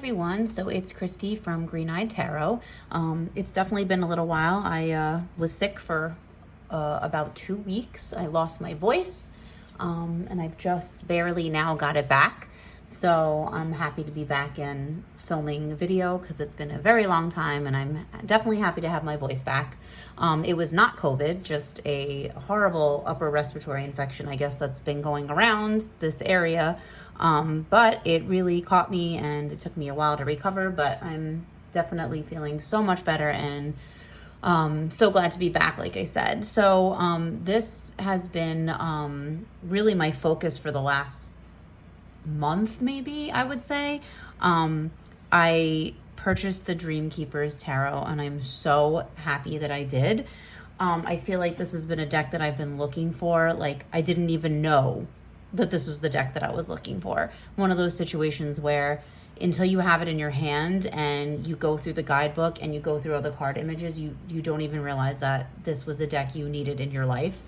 everyone, so it's Christy from Green Eyed Tarot. It's definitely been a little while. I was sick for about 2 weeks. I lost my voice, and I've just barely now got it back. So I'm happy to be back in filming video because it's been a very long time, and I'm definitely happy to have my voice back. It was not COVID, just a horrible upper respiratory infection, I guess, that's been going around this area. But it really caught me and it took me a while to recover, but I'm definitely feeling so much better and so glad to be back, like I said. So this has been really my focus for the last month, maybe, I would say. I purchased the Dreamkeepers tarot and I'm so happy that I did. I feel like this has been a deck that I've been looking for. Like, I didn't even know that this was the deck that I was looking for. One of those situations where until you have it in your hand and you go through the guidebook and you go through other card images, you don't even realize that this was a deck you needed in your life.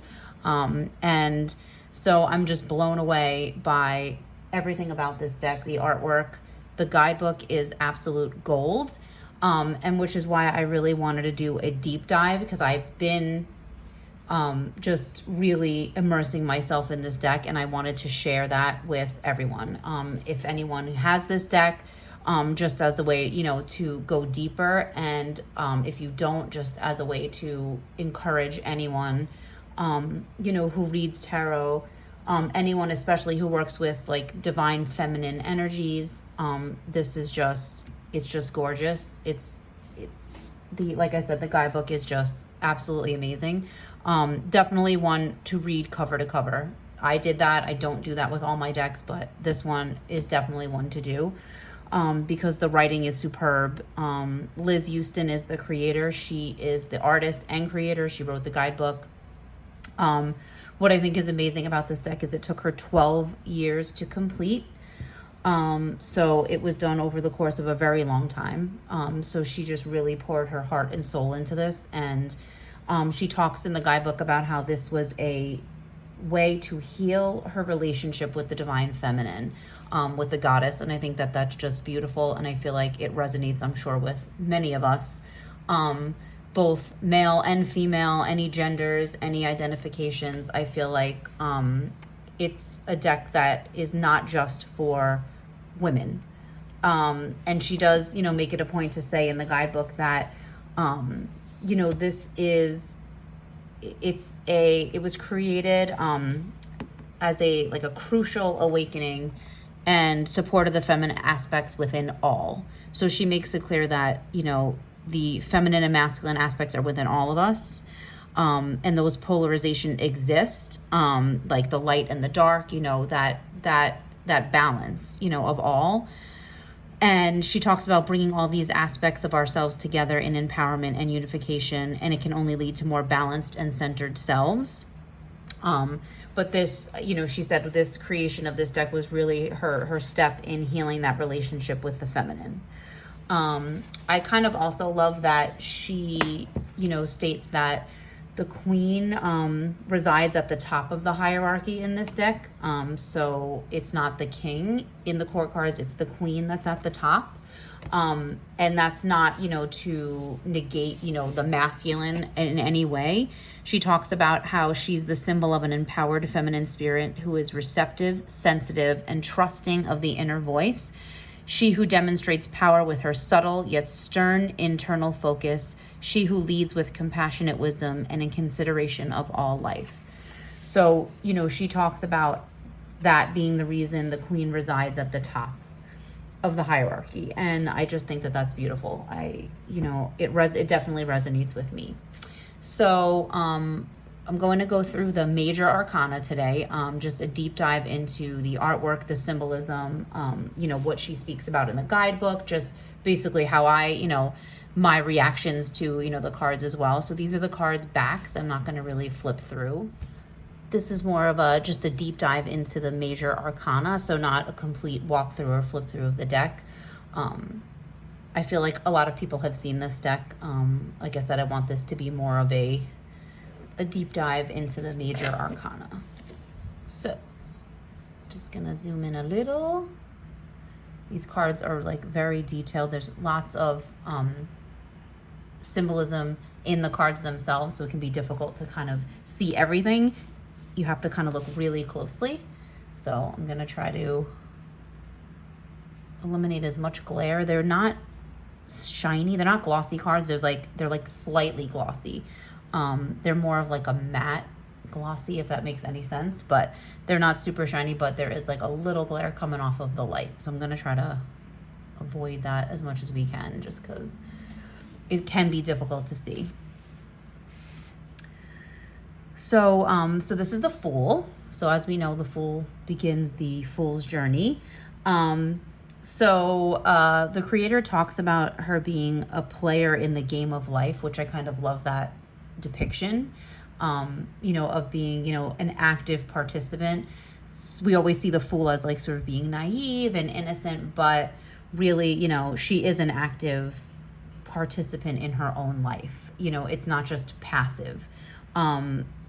And so I'm just blown away by everything about this deck. The artwork, the guidebook is absolute gold, and which is why I really wanted to do a deep dive, because I've been just really immersing myself in this deck, and I wanted to share that with everyone. If anyone has this deck, just as a way, to go deeper, and if you don't, just as a way to encourage anyone, who reads tarot, anyone especially who works with like divine feminine energies. This is it's just gorgeous. Like I said, the guidebook is just absolutely amazing. Definitely one to read cover to cover. I did that. I don't do that with all my decks, but this one is definitely one to do, because the writing is superb. Liz Houston is the creator. She is the artist and creator. She wrote the guidebook. What I think is amazing about this deck is it took her 12 years to complete. So it was done over the course of a very long time. So she just really poured her heart and soul into this. And she talks in the guidebook about how this was a way to heal her relationship with the divine feminine, with the goddess. And I think that that's just beautiful. And I feel like it resonates, I'm sure, with many of us, both male and female, any genders, any identifications. I feel like it's a deck that is not just for women. And she does, make it a point to say in the guidebook that, this is, it was created as a crucial awakening and support of the feminine aspects within all. So she makes it clear that, the feminine and masculine aspects are within all of us. And those polarization exist, like the light and the dark, that balance, of all. And she talks about bringing all these aspects of ourselves together in empowerment and unification, and it can only lead to more balanced and centered selves. But this, she said this creation of this deck was really her step in healing that relationship with the feminine. I kind of also love that she, states that the queen resides at the top of the hierarchy in this deck. So it's not the king in the court cards, it's the queen that's at the top. And that's not, to negate, the masculine in any way. She talks about how she's the symbol of an empowered feminine spirit who is receptive, sensitive, and trusting of the inner voice. She who demonstrates power with her subtle yet stern internal focus. She who leads with compassionate wisdom and in consideration of all life. So, she talks about that being the reason the queen resides at the top of the hierarchy. And I just think that that's beautiful. It definitely resonates with me. So, I'm going to go through the Major Arcana today, just a deep dive into the artwork, the symbolism, what she speaks about in the guidebook, just basically how I, my reactions to, the cards as well. So these are the cards backs. I'm not going to really flip through. This is more of just a deep dive into the Major Arcana, so not a complete walkthrough or flip through of the deck. I feel like a lot of people have seen this deck. Like I said, I want this to be more of a deep dive into the Major Arcana. So just gonna zoom in a little These cards are like very detailed. There's lots of symbolism in the cards themselves, so it can be difficult to kind of see everything. You have to kind of look really closely. So I'm gonna try to eliminate as much glare. They're not shiny, they're not glossy cards. They're like slightly glossy. They're more of like a matte glossy, if that makes any sense, but they're not super shiny, but there is like a little glare coming off of the light. So I'm gonna try to avoid that as much as we can, just because it can be difficult to see. So, so this is the Fool. So as we know, the Fool begins the Fool's journey. So the creator talks about her being a player in the game of life, which I kind of love that depiction, you know, of being, you know, an active participant. We always see the Fool as like sort of being naive and innocent, but really, you know, she is an active participant in her own life. You know, it's not just passive.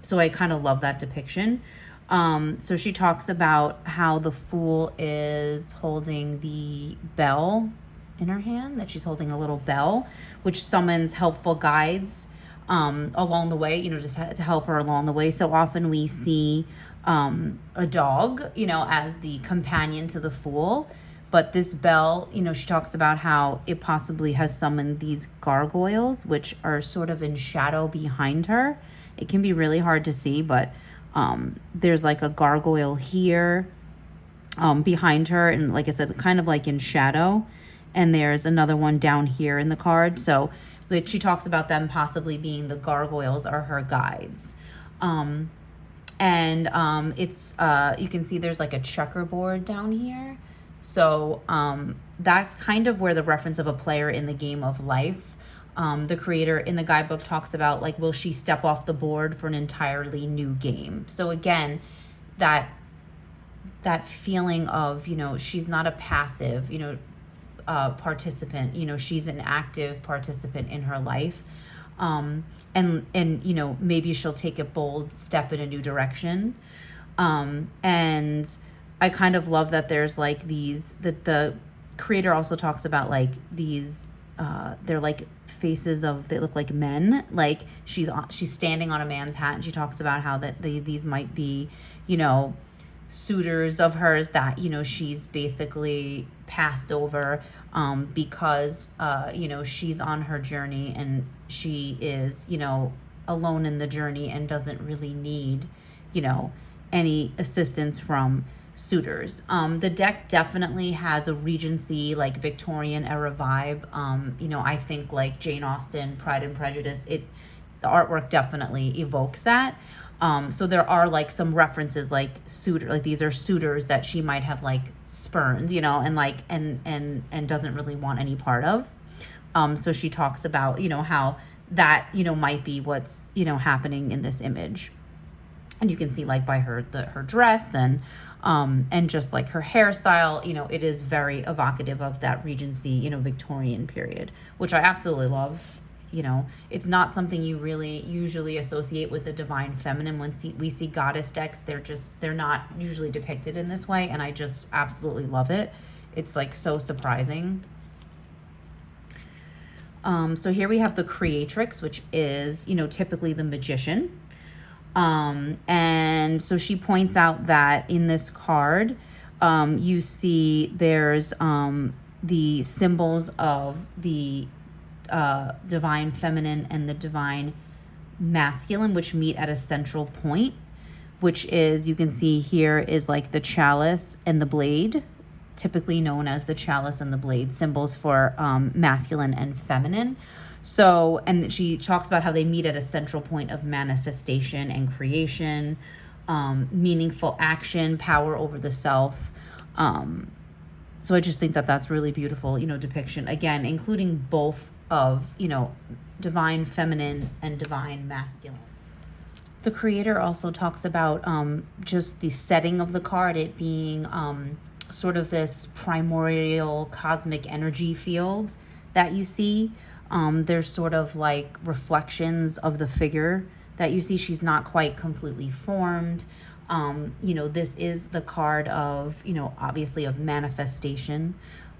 So I kind of love that depiction. So she talks about how the Fool is holding the bell in her hand, that she's holding a little bell, which summons helpful guides along the way, you know, just to help her along the way. So often we see a dog, you know, as the companion to the Fool. But this bell, you know, she talks about how it possibly has summoned these gargoyles, which are sort of in shadow behind her. It can be really hard to see, but there's like a gargoyle here behind her. And like I said, kind of like in shadow. And there's another one down here in the card. So like, she talks about them possibly being the gargoyles are her guides. It's, you can see there's like a checkerboard down here. So that's kind of where the reference of a player in the game of life. The creator in the guidebook talks about like, will she step off the board for an entirely new game? So again, that feeling of, you know, she's not a passive, you know, participant, you know, she's an active participant in her life. And you know, maybe she'll take a bold step in a new direction. And I kind of love that there's like these, that the creator also talks about like these, they're like faces of, they look like men, like she's standing on a man's hat, and she talks about how that these might be, you know, suitors of hers that, you know, she's basically passed over because, you know, she's on her journey and she is, you know, alone in the journey and doesn't really need, you know, any assistance from suitors. The deck definitely has a Regency, like Victorian era vibe. You know, I think like Jane Austen, Pride and Prejudice, the artwork definitely evokes that. So there are like some references like suitor, like these are suitors that she might have like spurned, you know, and like, and doesn't really want any part of. So she talks about, you know, how that, you know, might be what's, you know, happening in this image. And you can see like by her dress and just like her hairstyle, you know, it is very evocative of that Regency, you know, Victorian period, which I absolutely love. You know, it's not something you really usually associate with the divine feminine. When we see goddess decks, they're not usually depicted in this way, and I just absolutely love it. It's like so surprising. So here we have the creatrix, which is, you know, typically the magician. And so she points out that in this card, you see there's the symbols of the divine feminine and the divine masculine, which meet at a central point, which is, you can see here is like the chalice and the blade, typically known as the chalice and the blade, symbols for masculine and feminine. So, and she talks about how they meet at a central point of manifestation and creation, meaningful action, power over the self. So I just think that that's really beautiful, you know, depiction, again, including both of, you know, divine feminine and divine masculine. The creator also talks about just the setting of the card, it being sort of this primordial cosmic energy field that you see. There's sort of like reflections of the figure that you see. She's not quite completely formed. You know, this is the card of, you know, obviously of manifestation.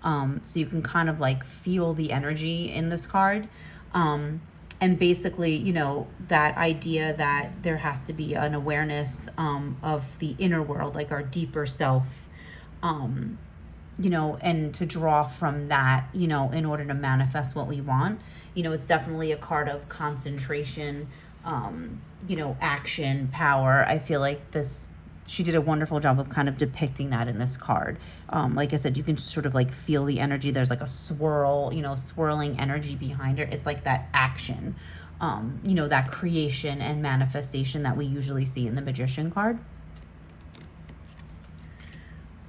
So you can kind of like feel the energy in this card. And basically, you know, that idea that there has to be an awareness of the inner world, like our deeper self, you know, and to draw from that, you know, in order to manifest what we want. You know, it's definitely a card of concentration, you know, action, power. I feel like this, she did a wonderful job of kind of depicting that in this card. Like I said, you can sort of like feel the energy. There's like a swirl, you know, swirling energy behind her. It's like that action, you know, that creation and manifestation that we usually see in the Magician card.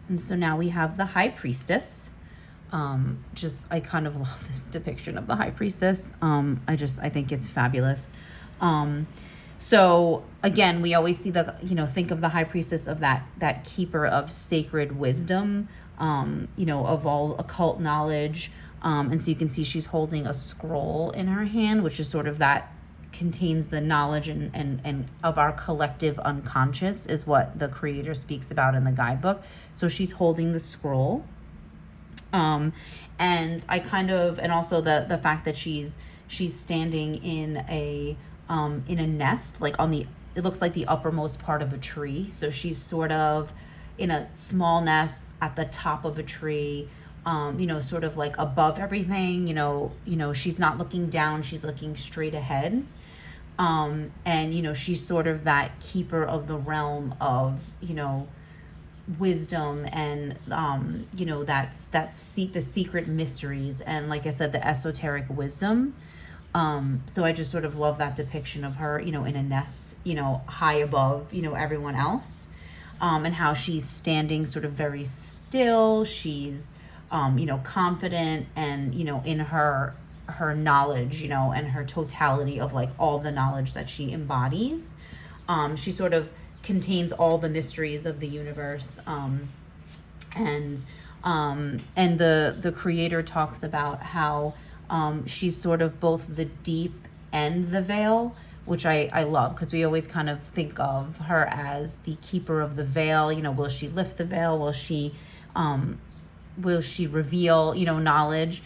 And so now we have the High Priestess. I kind of love this depiction of the High Priestess. I think it's fabulous. So again, we always see think of the High Priestess of that keeper of sacred wisdom, you know, of all occult knowledge. And so you can see she's holding a scroll in her hand, which is sort of that contains the knowledge and of our collective unconscious, is what the creator speaks about in the guidebook. So she's holding the scroll. And also the fact that she's standing in a nest, like it looks like the uppermost part of a tree. So she's sort of in a small nest at the top of a tree, you know, sort of like above everything, you know, she's not looking down, she's looking straight ahead. And, you know, she's sort of that keeper of the realm of, you know, wisdom and, you know, the secret mysteries. And like I said, the esoteric wisdom. So I just sort of love that depiction of her, you know, in a nest, you know, high above, you know, everyone else. And how she's standing sort of very still. She's, you know, confident and, you know, in her knowledge, you know, and her totality of like all the knowledge that she embodies. She sort of contains all the mysteries of the universe. And the creator talks about how she's sort of both the deep and the veil, which I love, because we always kind of think of her as the keeper of the veil. You know, will she lift the veil? Will she reveal, you know, knowledge?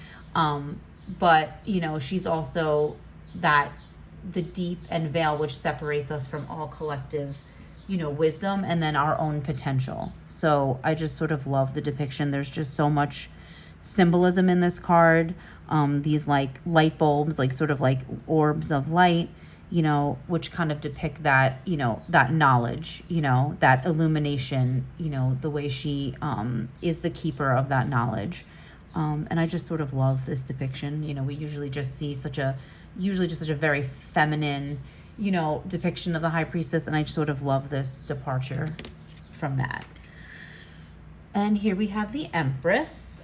But, you know, she's also the deep and veil, which separates us from all collective, you know, wisdom and then our own potential. So I just sort of love the depiction. There's just so much symbolism in this card. These like light bulbs, like sort of like orbs of light, you know, which kind of depict that, you know, that knowledge, you know, that illumination, you know, the way she is the keeper of that knowledge. And I just sort of love this depiction. You know, we usually just see such a very feminine, you know, depiction of the High Priestess. And I just sort of love this departure from that. And here we have the Empress.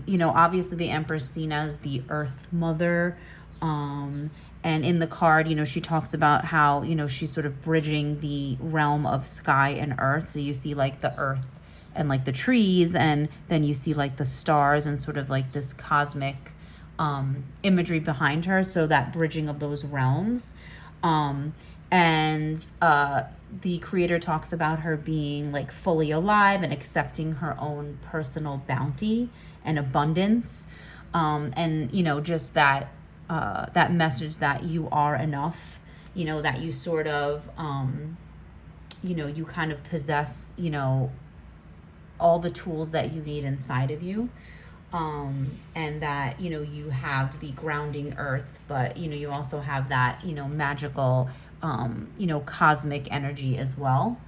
You know, obviously the Empress seen as the Earth Mother. And in the card, you know, she talks about how, you know, she's sort of bridging the realm of sky and earth. So you see like the earth and like the trees, and then you see like the stars and sort of like this cosmic imagery behind her. So that bridging of those realms. The creator talks about her being like fully alive and accepting her own personal bounty and abundance. And, you know, just that message that you are enough, you know, that you sort of, you know, you kind of possess, you know, all the tools that you need inside of you. And that, you know, you have the grounding earth, but, you know, you also have that, you know, magical, you know, cosmic energy as well.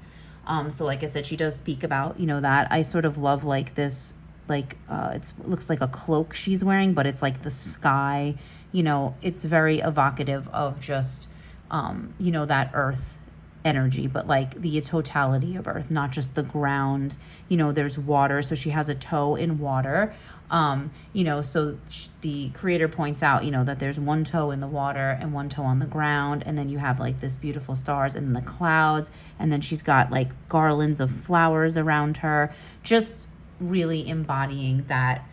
So like I said, she does speak about, you know, that. I sort of love like this, like, it looks like a cloak she's wearing, but it's like the sky, you know, it's very evocative of just, you know, that earth energy, but like the totality of earth, not just the ground. You know, there's water, so she has a toe in water. You know, so the creator points out, you know, that there's one toe in the water and one toe on the ground, and then you have like this beautiful stars and the clouds, and then she's got like garlands of flowers around her, just really embodying that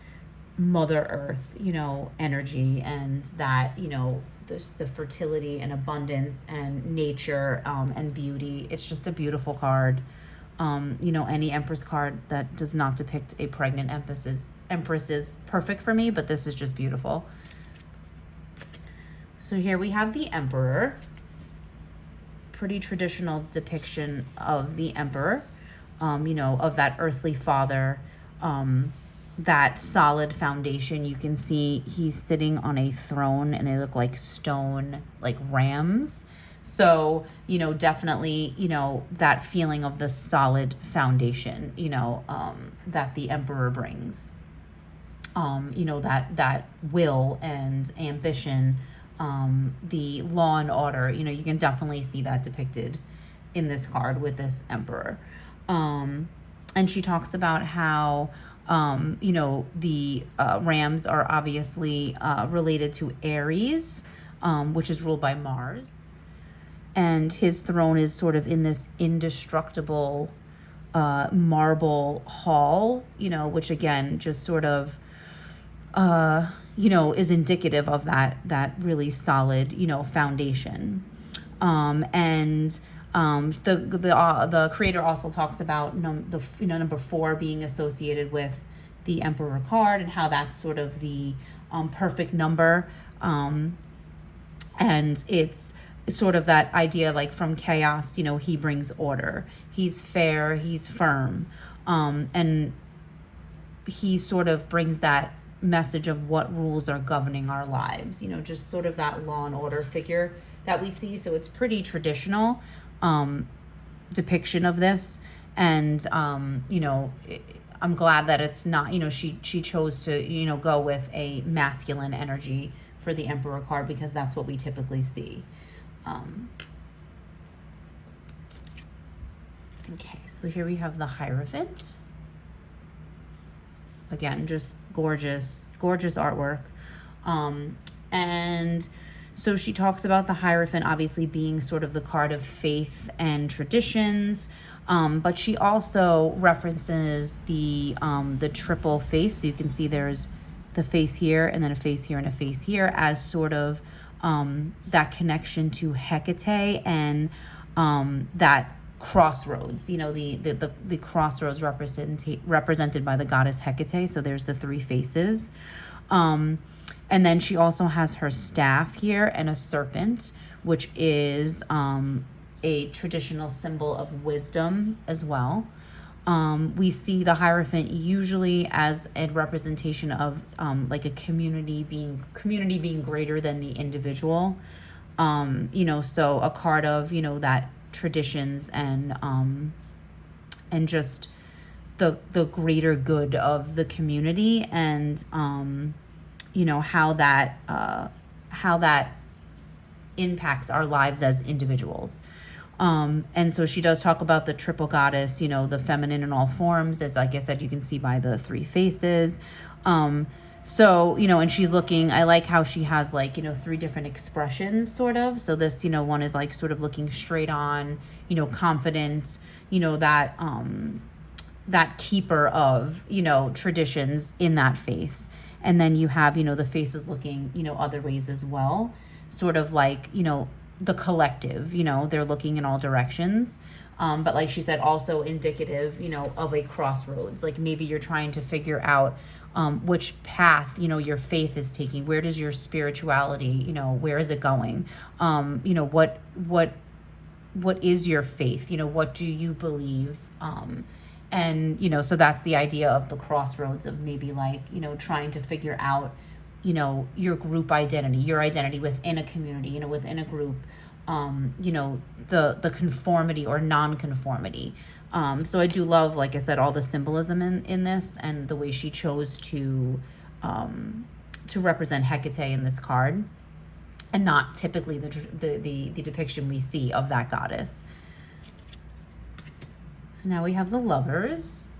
Mother Earth, you know, energy, and that, you know, the fertility and abundance and nature, and beauty. It's just a beautiful card. Any Empress card that does not depict a pregnant Empress is perfect for me, but this is just beautiful. So here we have the Emperor. Pretty traditional depiction of the Emperor, of that earthly father, that solid foundation. You can see he's sitting on a throne and they look like stone, like rams. So, definitely, that feeling of the solid foundation, that the Emperor brings. That will and ambition, the law and order, you can definitely see that depicted in this card with this Emperor. And she talks about how, the rams are obviously related to Aries, which is ruled by Mars. And his throne is sort of in this indestructible marble hall, which again, just sort of, is indicative of that really solid, foundation. The creator also talks about number 4 being associated with the Emperor card and how that's sort of the perfect number. And it's sort of that idea, like from chaos, he brings order. He's fair, he's firm. And he sort of brings that message of what rules are governing our lives, just sort of that law and order figure that we see. So it's pretty traditional depiction of this. And, I'm glad that it's not, she chose to, go with a masculine energy for the Emperor card, because that's what we typically see. Okay, so here we have the Hierophant. Again, just gorgeous artwork. And so she talks about the Hierophant obviously being sort of the card of faith and traditions, but she also references the triple face. So you can see there's the face here, and then a face here, and a face here, as sort of that connection to Hecate and that crossroads, the crossroads represented by the goddess Hecate. So there's the 3 faces. And then she also has her staff here and a serpent, which is a traditional symbol of wisdom as well. We see the Hierophant usually as a representation of like a community being greater than the individual. So a card of, that traditions and just the greater good of the community, and how that impacts our lives as individuals. And so she does talk about the triple goddess, the feminine in all forms, as like I said, you can see by the 3 faces. So, and she's looking, I like how she has 3 different expressions sort of. So this, one is like sort of looking straight on, confident, that keeper of, traditions in that face. And then you have, the faces looking, other ways as well. Sort of like, the collective, they're looking in all directions. But like she said, also indicative, of a crossroads. Like maybe you're trying to figure out which path, your faith is taking. Where does your spirituality, where is it going? What is your faith? What do you believe? And, so that's the idea of the crossroads of maybe trying to figure out, your group identity, your identity within a community, within a group, the conformity or non-conformity. So I do love, like I said, all the symbolism in this, and the way she chose to represent Hecate in this card, and not typically the depiction we see of that goddess. So now we have the Lovers.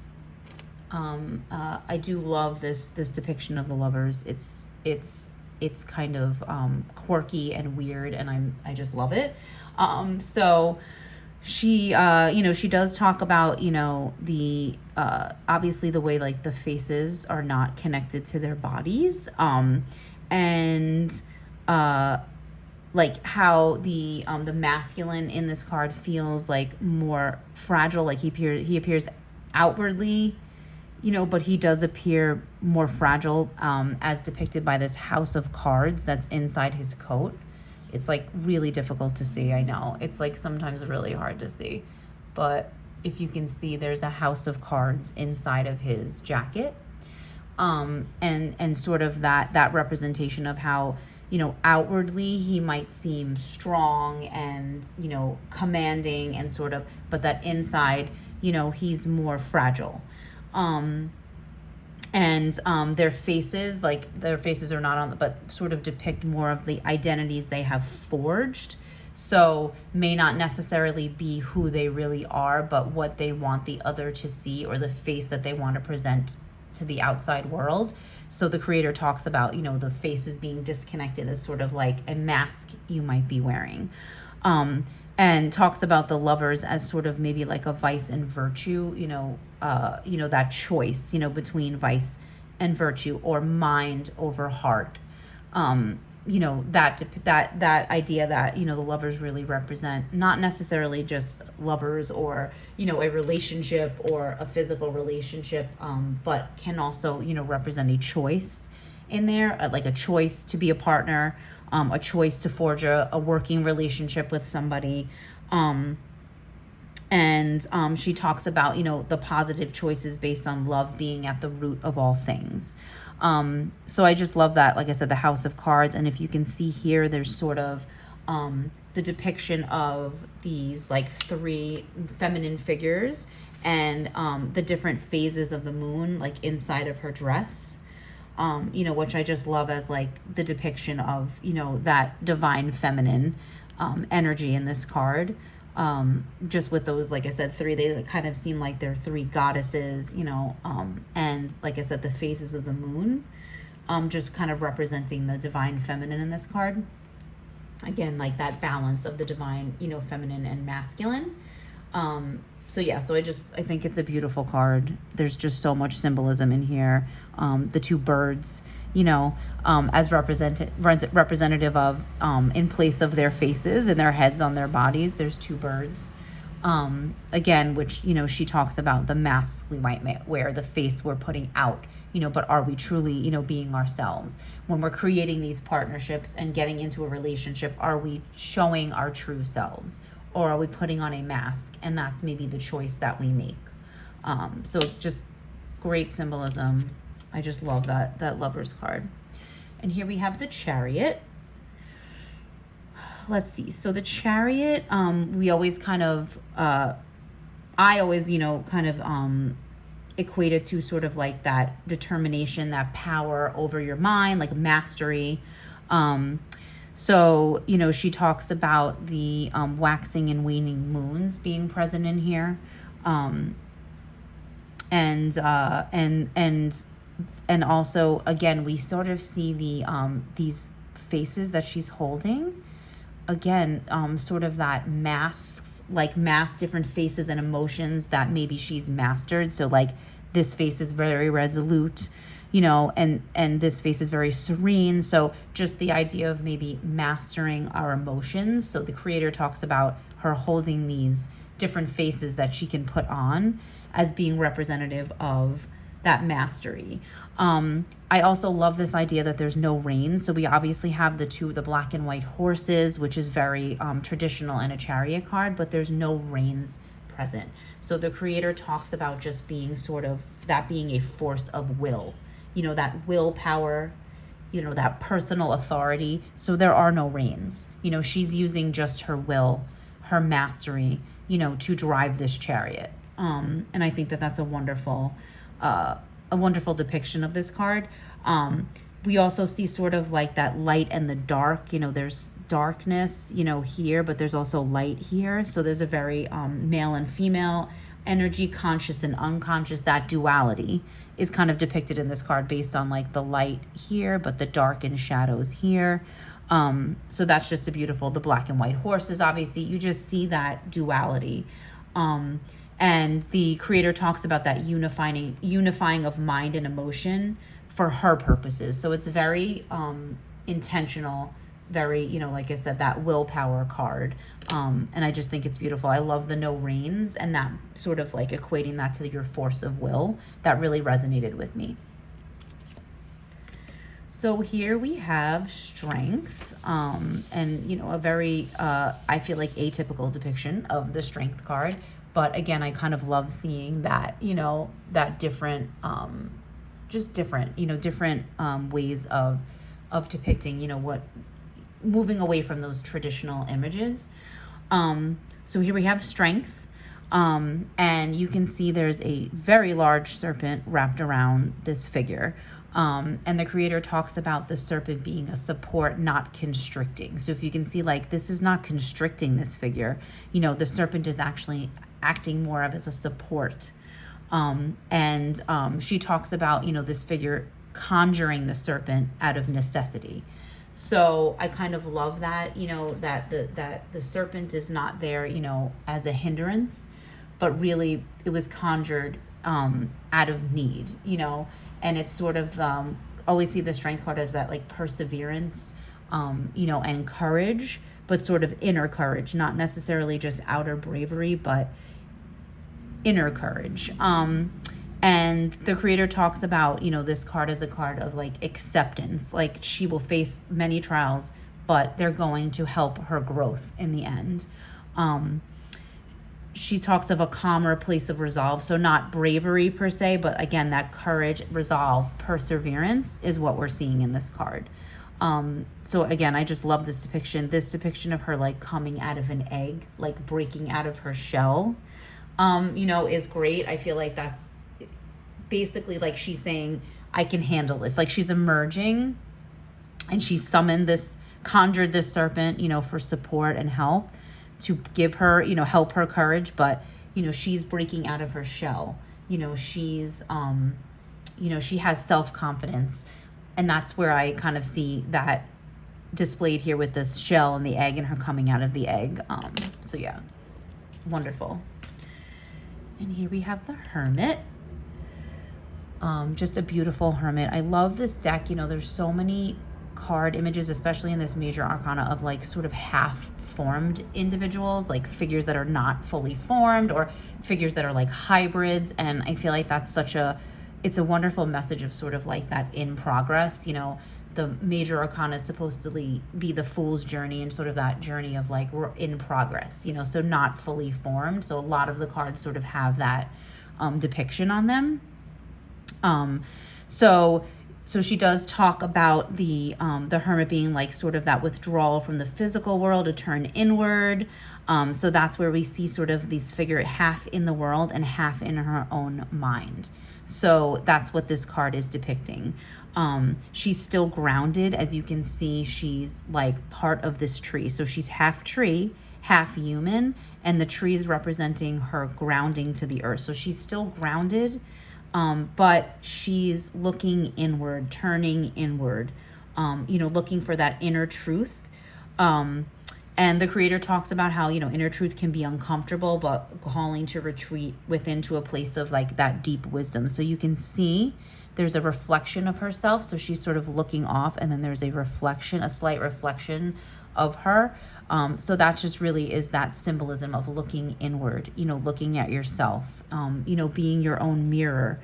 I do love this depiction of the Lovers. It's kind of quirky and weird, and I just love it. So she she does talk about the obviously the way the faces are not connected to their bodies, and like how the masculine in this card feels like more fragile, like he appears outwardly, you know, but he does appear more fragile, as depicted by this house of cards that's inside his coat. It's like really difficult to see. I know it's like sometimes really hard to see, but if you can see, there's a house of cards inside of his jacket. And sort of that representation of how, you know, outwardly he might seem strong and, you know, commanding and sort of, but that inside, you know, he's more fragile. Their faces, like their faces are not on, but sort of depict more of the identities they have forged. So may not necessarily be who they really are, but what they want the other to see, or the face that they want to present to the outside world. So the creator talks about, you know, the faces being disconnected as sort of like a mask you might be wearing. And talks about the lovers as sort of maybe like a vice and virtue, you know, that choice, you know, between vice and virtue, or mind over heart. You know, that idea that, you know, the lovers really represent not necessarily just lovers or, you know, a relationship or a physical relationship, but can also, you know, represent a choice in there, like a choice to be a partner, a choice to forge a working relationship with somebody. She talks about, you know, the positive choices based on love being at the root of all things. So I just love that, like I said, the house of cards. And if you can see here, there's sort of the depiction of these like three feminine figures, and the different phases of the moon, like inside of her dress. You know, which I just love as like the depiction of, you know, that divine feminine energy in this card. Just with those, like I said, three, they kind of seem like they're three goddesses, you know, and like I said, the phases of the moon, just kind of representing the divine feminine in this card. Again, like that balance of the divine, you know, feminine and masculine. So yeah, so I think it's a beautiful card. There's just so much symbolism in here. The two birds, you know, as representative of, in place of their faces and their heads on their bodies, there's two birds. Again, which, you know, she talks about the masks we might wear, the face we're putting out, you know, but are we truly, you know, being ourselves? When we're creating these partnerships and getting into a relationship, are we showing our true selves? Or are we putting on a mask? And that's maybe the choice that we make. So just great symbolism. I just love that Lover's card. And here we have the Chariot. Let's see. So the Chariot, we always kind of, I always, you know, kind of equate it to sort of like that determination, that power over your mind, like mastery. So, you know, she talks about the waxing and waning moons being present in here. And also, again, we sort of see the these faces that she's holding. Again, sort of that masks, like mask different faces and emotions that maybe she's mastered. So like this face is very resolute, you know, and this face is very serene. So just the idea of maybe mastering our emotions. So the creator talks about her holding these different faces that she can put on as being representative of that mastery. I also love this idea that there's no reins. So we obviously have the black and white horses, which is very traditional in a Chariot card, but there's no reins present. So the creator talks about just being sort of that being a force of will, you know, that willpower, you know, that personal authority. So there are no reins. You know, she's using just her will, her mastery, you know, to drive this chariot. And I think that that's a wonderful depiction of this card. We also see sort of like that light and the dark, you know, there's darkness, you know, here, but there's also light here. So there's a very male and female energy, conscious and unconscious. That duality is kind of depicted in this card based on like the light here, but the dark and shadows here. So that's just the black and white horses, obviously, you just see that duality. And the creator talks about that unifying of mind and emotion for her purposes. So it's very intentional very, you know, like I said, that willpower card. And I just think it's beautiful. I love the no reins, and that sort of like equating that to your force of will. That really resonated with me. So here we have strength, and, you know, a very, I feel like atypical depiction of the strength card. But again, I kind of love seeing that, you know, that different, just different, you know, different ways of depicting, you know, what, moving away from those traditional images. So here we have strength, and you can see there's a very large serpent wrapped around this figure. And the creator talks about the serpent being a support, not constricting. So if you can see, like, this is not constricting this figure, you know, the serpent is actually acting more of as a support. And she talks about, you know, this figure conjuring the serpent out of necessity. So I kind of love that, you know, that the serpent is not there, you know, as a hindrance, but really it was conjured out of need, you know. And it's sort of, always see the strength card as that, like, perseverance, you know, and courage, but sort of inner courage, not necessarily just outer bravery, but inner courage. And the creator talks about, you know, this card as a card of, like, acceptance. Like, she will face many trials, but they're going to help her growth in the end. She talks of a calmer place of resolve. So not bravery per se, but again, that courage, resolve, perseverance is what we're seeing in this card. So again, I just love this depiction. This depiction of her, like, coming out of an egg, like breaking out of her shell, you know, is great. I feel like that's basically like she's saying, I can handle this. Like, she's emerging, and she summoned this, conjured this serpent, you know, for support and help, to give her, you know, help her courage. But, you know, she's breaking out of her shell. You know, she's, you know, she has self-confidence. And that's where I kind of see that displayed here with this shell and the egg and her coming out of the egg. So yeah, wonderful. And here we have the Hermit. Just a beautiful Hermit. I love this deck. You know, there's so many card images, especially in this Major Arcana, of, like, sort of half formed individuals, like figures that are not fully formed, or figures that are like hybrids. And I feel like that's it's a wonderful message of sort of like that in progress. You know, the Major Arcana is supposed to be the fool's journey, and sort of that journey of, like, we're in progress, you know, so not fully formed. So a lot of the cards sort of have that depiction on them. So she does talk about the Hermit being, like, sort of that withdrawal from the physical world to turn inward. So that's where we see sort of these figure half in the world and half in her own mind. So that's what this card is depicting. She's still grounded. As you can see, she's, like, part of this tree. So she's half tree, half human, and the tree is representing her grounding to the earth. So she's still grounded, but she's looking inward, turning inward, you know, looking for that inner truth. And the creator talks about how, you know, inner truth can be uncomfortable, but calling to retreat within to a place of, like, that deep wisdom. So you can see there's a reflection of herself. So she's sort of looking off, and then there's a reflection, a slight reflection of her. So that just really is that symbolism of looking inward, you know, looking at yourself, you know, being your own mirror.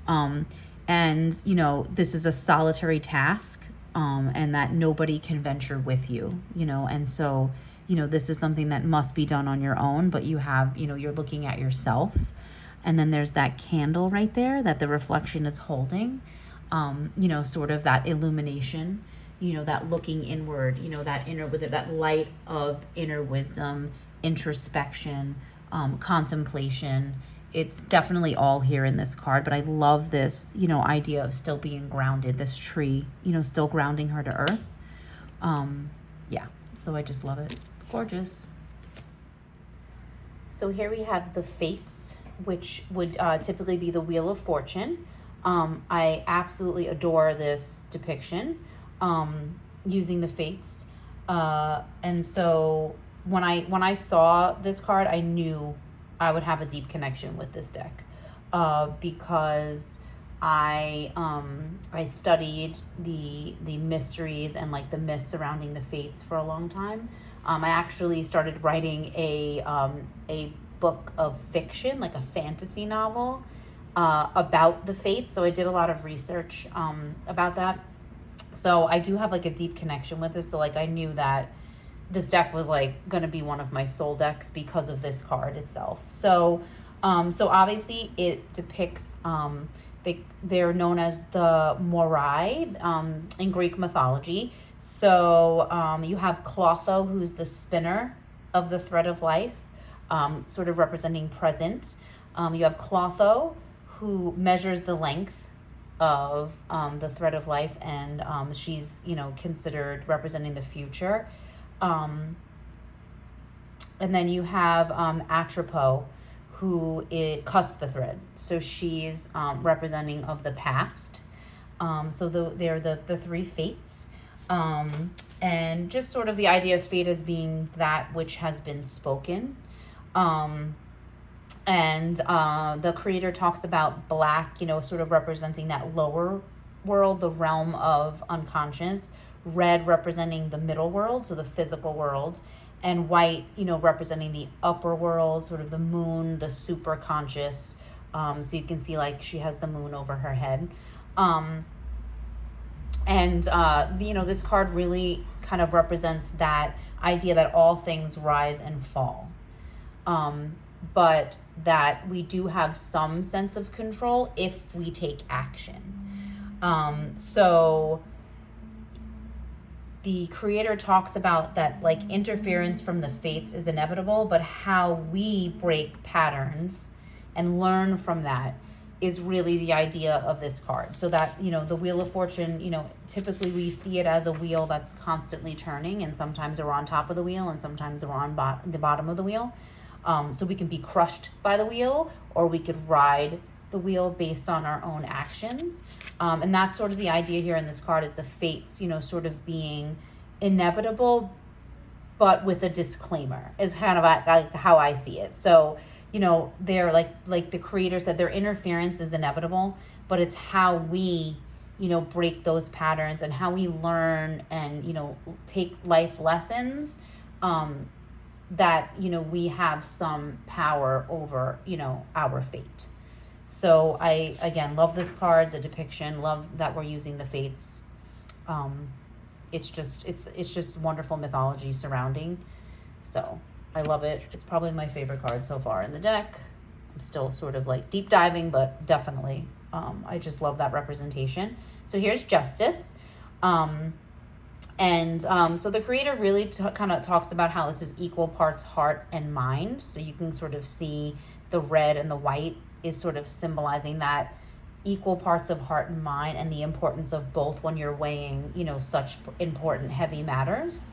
And, you know, this is a solitary task, and that nobody can venture with you, you know. And so, you know, this is something that must be done on your own, but you have, you know, you're looking at yourself. And then there's that candle right there that the reflection is holding, you know, sort of that illumination, you know, that looking inward, you know, that inner, with that light of inner wisdom, introspection, contemplation. It's definitely all here in this card, but I love this, you know, idea of still being grounded, this tree, you know, still grounding her to earth. Yeah, so I just love it. Gorgeous. So here we have the Fates, which would typically be the Wheel of Fortune. I absolutely adore this depiction, using the Fates. And so when I saw this card, I knew I would have a deep connection with this deck, because I studied the mysteries and like the myths surrounding the fates for a long time. I actually started writing a book of fiction, like a fantasy novel, about the fates. So I did a lot of research about that. So I do have like a deep connection with this. So like I knew that this deck was like going to be one of my soul decks because of this card itself. So so obviously it depicts they're known as the Moirai in Greek mythology. So you have Clotho, who's the spinner of the thread of life, sort of representing present. You have Clotho, who measures the length of the thread of life, and she's, you know, considered representing the future. And then you have Atropo, who it cuts the thread. So she's representing of the past. So they're the three fates. And just sort of the idea of fate as being that which has been spoken. And the creator talks about black, you know, sort of representing that lower world, the realm of unconscious, red representing the middle world, so the physical world, and white, you know, representing the upper world, sort of the moon, the super conscious. So you can see like she has the moon over her head. You know, this card really kind of represents that idea that all things rise and fall. But that we do have some sense of control if we take action. So the creator talks about that like interference from the fates is inevitable, but how we break patterns and learn from that is really the idea of this card. So that, you know, the Wheel of Fortune, you know, typically we see it as a wheel that's constantly turning, and sometimes we're on top of the wheel and sometimes we're on the bottom of the wheel. So we can be crushed by the wheel, or we could ride the wheel based on our own actions. And that's sort of the idea here in this card, is the fates, you know, sort of being inevitable, but with a disclaimer, is kind of how I see it. So, you know, they're like the creator said, their interference is inevitable, but it's how we, you know, break those patterns and how we learn and, you know, take life lessons, that, you know, we have some power over, you know, our fate. So I, again, love this card, the depiction, love that we're using the fates. It's just wonderful mythology surrounding. So I love it. It's probably my favorite card so far in the deck. I'm still sort of like deep diving, but definitely, I just love that representation. So here's Justice. So the creator really kind of talks about how this is equal parts heart and mind. So you can sort of see the red and the white is sort of symbolizing that equal parts of heart and mind, and the importance of both when you're weighing, you know, such important, heavy matters.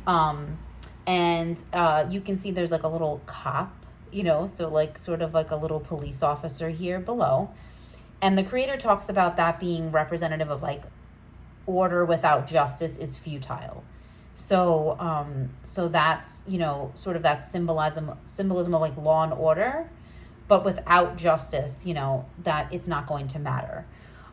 You can see there's like a little cop, you know, so like sort of like a little police officer here below. And the creator talks about that being representative of like order without justice is futile. So so that's, you know, sort of that symbolism of like law and order, but without justice, you know, that it's not going to matter.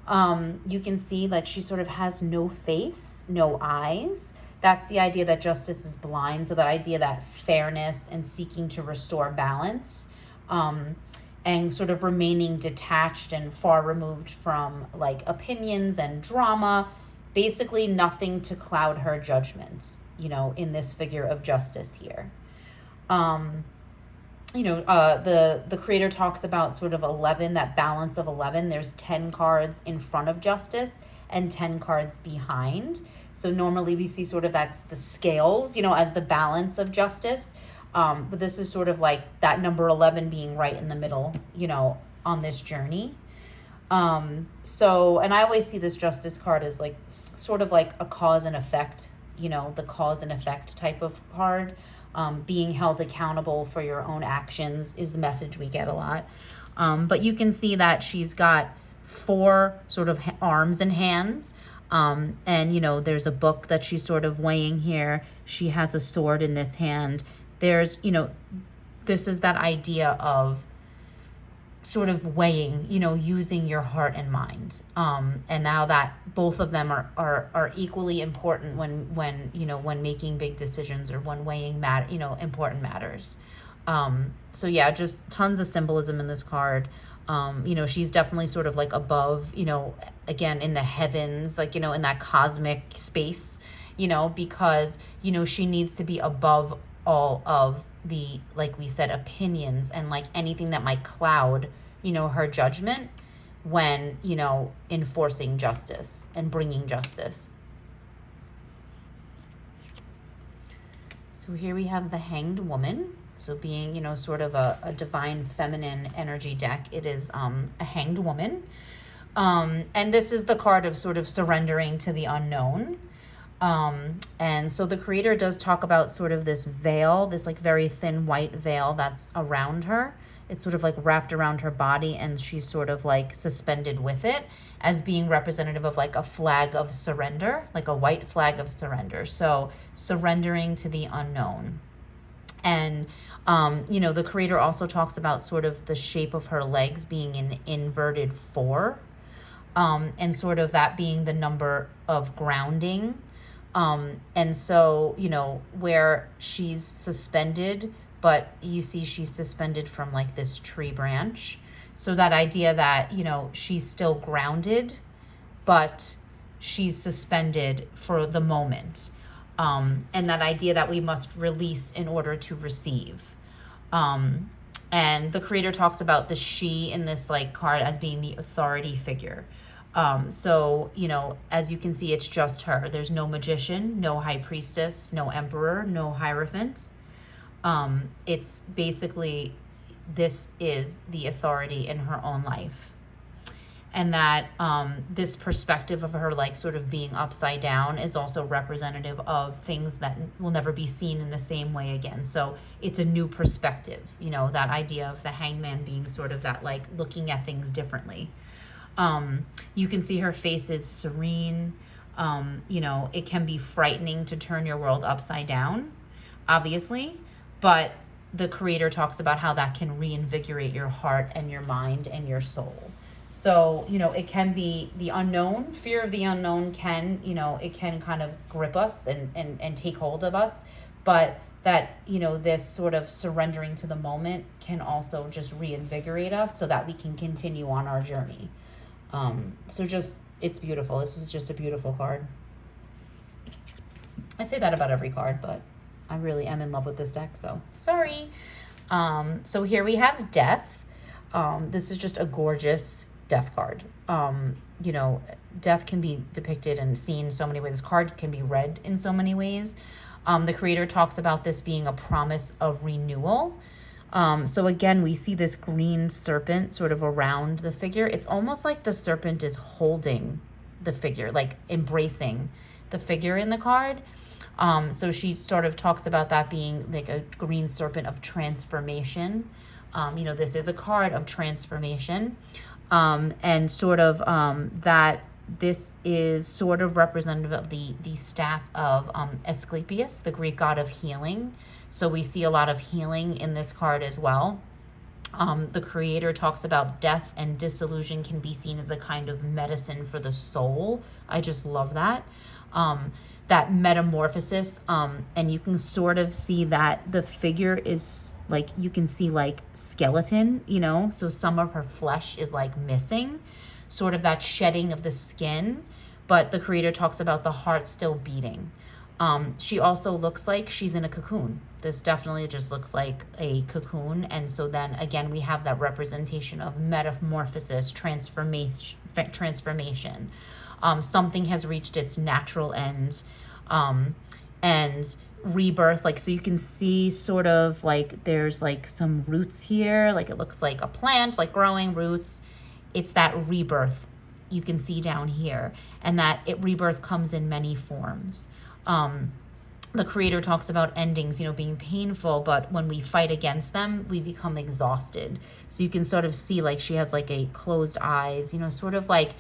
You can see like she sort of has no face, no eyes. That's the idea that justice is blind. So that idea that fairness and seeking to restore balance, and sort of remaining detached and far removed from like opinions and drama, basically nothing to cloud her judgments, you know, in this figure of justice here. The creator talks about sort of 11, that balance of 11. There's 10 cards in front of justice and 10 cards behind. So normally we see sort of that's the scales, you know, as the balance of justice. But this is sort of like that number 11 being right in the middle, you know, on this journey. And I always see this justice card as like sort of like a cause and effect, you know, the cause and effect type of card. Being held accountable for your own actions is the message we get a lot. But you can see that she's got 4 sort of arms and hands. And, you know, there's a book that she's sort of weighing here. She has a sword in this hand. There's, you know, this is that idea of sort of weighing, you know, using your heart and mind. And now that both of them are equally important when, you know, when making big decisions or when weighing important matters. So yeah, just tons of symbolism in this card. You know, she's definitely sort of like above, you know, again, in the heavens, like, you know, in that cosmic space, you know, because, you know, she needs to be above all of the, like we said, opinions and like anything that might cloud, you know, her judgment when, you know, enforcing justice and bringing justice. So here we have the Hanged Woman. So being, you know, sort of a divine feminine energy deck, it is a hanged woman. And this is the card of sort of surrendering to the unknown. And so the creator does talk about sort of this veil, this like very thin white veil that's around her. It's sort of like wrapped around her body and she's sort of like suspended with it as being representative of like a flag of surrender, like a white flag of surrender. So surrendering to the unknown. And, you know, the creator also talks about sort of the shape of her legs being an inverted 4, and sort of that being the number of grounding. And so, you know, where she's suspended, but you see she's suspended from like this tree branch. So that idea that, you know, she's still grounded, but she's suspended for the moment. And that idea that we must release in order to receive. And the creator talks about the she in this like card as being the authority figure. So, you know, as you can see, it's just her. There's no magician, no high priestess, no emperor, no hierophant. It's basically, this is the authority in her own life. And that this perspective of her like sort of being upside down is also representative of things that will never be seen in the same way again. So it's a new perspective, you know, that idea of the hangman being sort of that like looking at things differently. You can see her face is serene. You know, it can be frightening to turn your world upside down, obviously, but the creator talks about how that can reinvigorate your heart and your mind and your soul. So, you know, it can be the unknown, fear of the unknown can, you know, it can kind of grip us and take hold of us, but that, you know, this sort of surrendering to the moment can also just reinvigorate us so that we can continue on our journey. So just, it's beautiful. This is just a beautiful card. I say that about every card, but I really am in love with this deck, so sorry. So here we have Death. This is just a gorgeous death card. You know, death can be depicted and seen so many ways. This card can be read in so many ways. The creator talks about this being a promise of renewal. So again, we see this green serpent sort of around the figure. It's almost like the serpent is holding the figure, like embracing the figure in the card. So she sort of talks about that being like a green serpent of transformation. You know, this is a card of transformation. And sort of that this is sort of representative of the staff of Asclepius, the Greek god of healing. So we see a lot of healing in this card as well. The creator talks about death and disillusion can be seen as a kind of medicine for the soul. I just love that. That metamorphosis, and you can sort of see that the figure is like, you can see like skeleton, you know, so some of her flesh is like missing, sort of that shedding of the skin, but the creator talks about the heart still beating. She also looks like she's in a cocoon. This definitely just looks like a cocoon. And so then again, we have that representation of metamorphosis, transformation. Something has reached its natural end, and rebirth. Like, so you can see sort of like there's like some roots here, like it looks like a plant, like growing roots. It's that rebirth you can see down here, and that rebirth comes in many forms. The creator talks about endings, you know, being painful, but when we fight against them, we become exhausted. So you can sort of see like she has like a closed eyes, you know, sort of like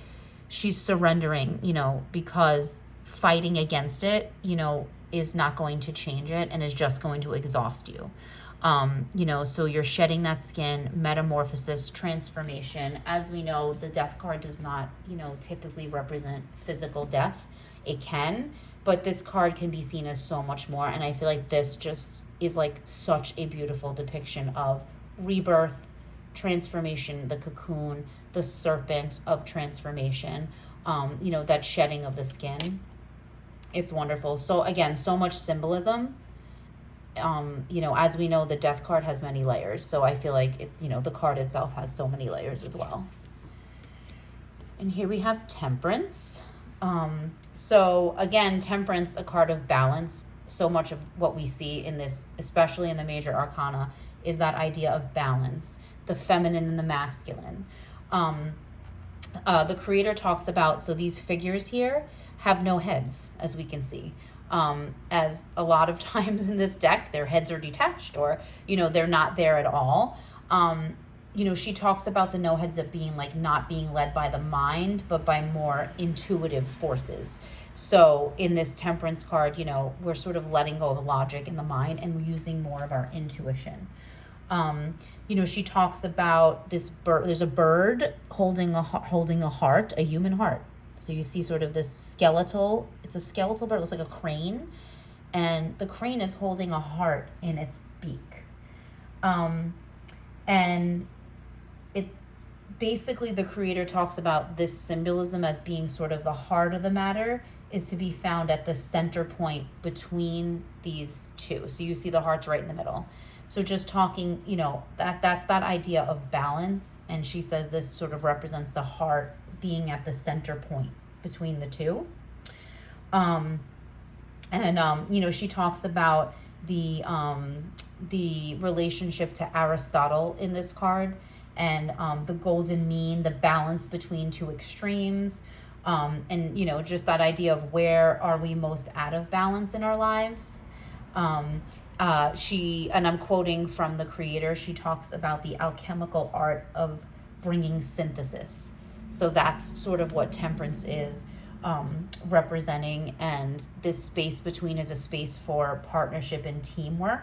she's surrendering, you know, because fighting against it, you know, is not going to change it and is just going to exhaust you. You know, so you're shedding that skin, metamorphosis, transformation. As we know, the death card does not, you know, typically represent physical death. It can, but this card can be seen as so much more. And I feel like this just is like such a beautiful depiction of rebirth, transformation, the cocoon, the serpent of transformation, you know, that shedding of the skin. It's wonderful. So again, so much symbolism. You know, as we know, the death card has many layers. So I feel like, you know, the card itself has so many layers as well. And here we have Temperance. So again, Temperance, a card of balance. So much of what we see in this, especially in the Major Arcana, is that idea of balance, the feminine and the masculine. The creator talks about, so these figures here have no heads, as we can see. As a lot of times in this deck, their heads are detached, or, you know, they're not there at all. You know, she talks about the no heads of being like not being led by the mind, but by more intuitive forces. So in this Temperance card, you know, we're sort of letting go of logic in the mind and using more of our intuition. You know, she talks about this bird. There's a bird holding a heart, a human heart. So you see sort of this skeletal, it's a skeletal bird, it looks like a crane, and the crane is holding a heart in its beak. And it basically, the creator talks about this symbolism as being sort of the heart of the matter is to be found at the center point between these two. So you see the heart's right in the middle. So just talking, you know, that's that idea of balance. And she says this sort of represents the heart being at the center point between the two. You know, she talks about the relationship to Aristotle in this card, and the golden mean, the balance between two extremes, and, you know, just that idea of where are we most out of balance in our lives. And I'm quoting from the creator, she talks about the alchemical art of bringing synthesis. So that's sort of what Temperance is representing, and this space between is a space for partnership and teamwork.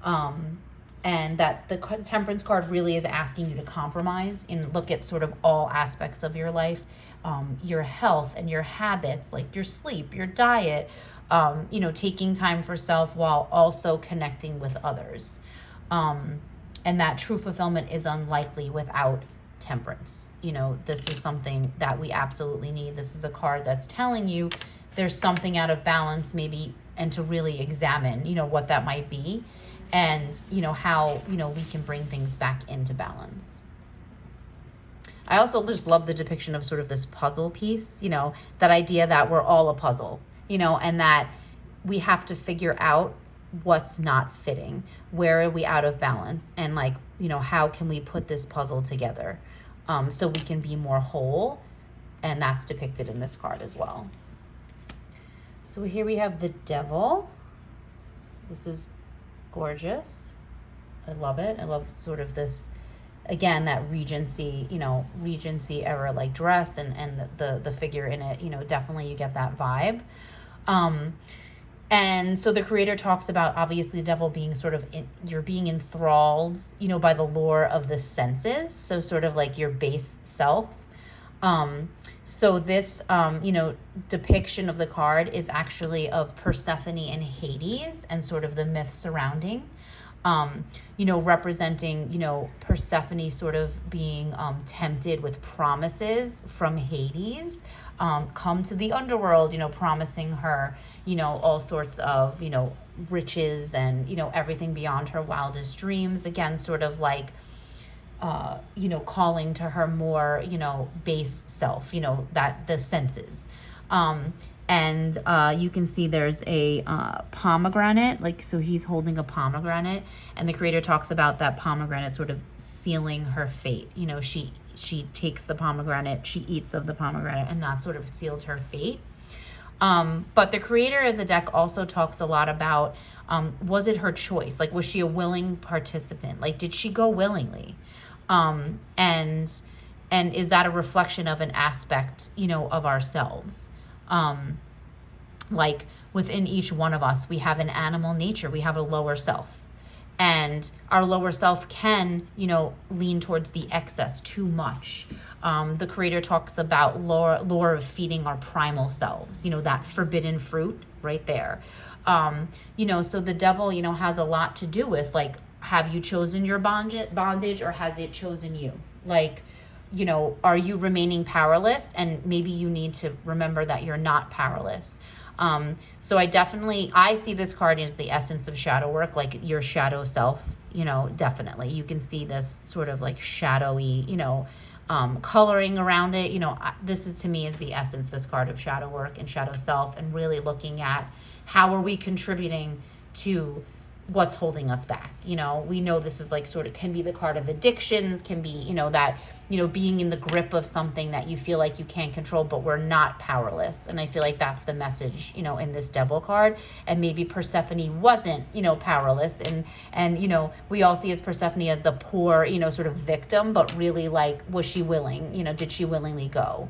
And that the Temperance card really is asking you to compromise and look at sort of all aspects of your life, your health and your habits, like your sleep, your diet, you know, taking time for self while also connecting with others. And that true fulfillment is unlikely without Temperance. You know, this is something that we absolutely need. This is a card that's telling you there's something out of balance maybe, and to really examine, you know, what that might be, and, you know, how, you know, we can bring things back into balance. I also just love the depiction of sort of this puzzle piece, you know, that idea that we're all a puzzle, you know, and that we have to figure out what's not fitting, where are we out of balance, and, like, you know, how can we put this puzzle together so we can be more whole. And that's depicted in this card as well. So here we have the Devil. This is gorgeous. I love it. I love sort of this, again, that Regency, you know, Regency era like dress, and the figure in it, you know, definitely you get that vibe. And so the creator talks about, obviously, the devil being sort of, you're being enthralled, you know, by the lure of the senses. So sort of like your base self. So this, you know, depiction of the card is actually of Persephone and Hades and sort of the myth surrounding, you know, representing, you know, Persephone sort of being tempted with promises from Hades, come to the underworld, you know, promising her, you know, all sorts of, you know, riches and, you know, everything beyond her wildest dreams. Again, sort of like, you know, calling to her more, you know, base self, you know, that the senses. And you can see there's a pomegranate, like, so he's holding a pomegranate, and the creator talks about that pomegranate sort of sealing her fate. You know, she takes the pomegranate, she eats of the pomegranate, and that sort of sealed her fate. But the creator of the deck also talks a lot about, was it her choice? Like, was she a willing participant? Like, did she go willingly? And is that a reflection of an aspect, you know, of ourselves? Like, within each one of us, we have an animal nature, we have a lower self. And our lower self can, lean towards the excess too much. The creator talks about lore of feeding our primal selves, that forbidden fruit right there. So the devil, has a lot to do with, like, have you chosen your bondage, or has it chosen you? Like, are you remaining powerless? And maybe you need to remember that you're not powerless. So I see this card as the essence of shadow work, like your shadow self, definitely. You can see this sort of like shadowy, coloring around it. This is, to me, is the essence, this card, of shadow work and shadow self, and really looking at how are we contributing to what's holding us back. We know this is like sort of can be the card of addictions, can be, that, being in the grip of something that you feel like you can't control, but we're not powerless. And I feel like that's the message, in this devil card. And maybe Persephone wasn't, powerless. And, we all see as Persephone as the poor, sort of victim, but really, like, was she willing, did she willingly go?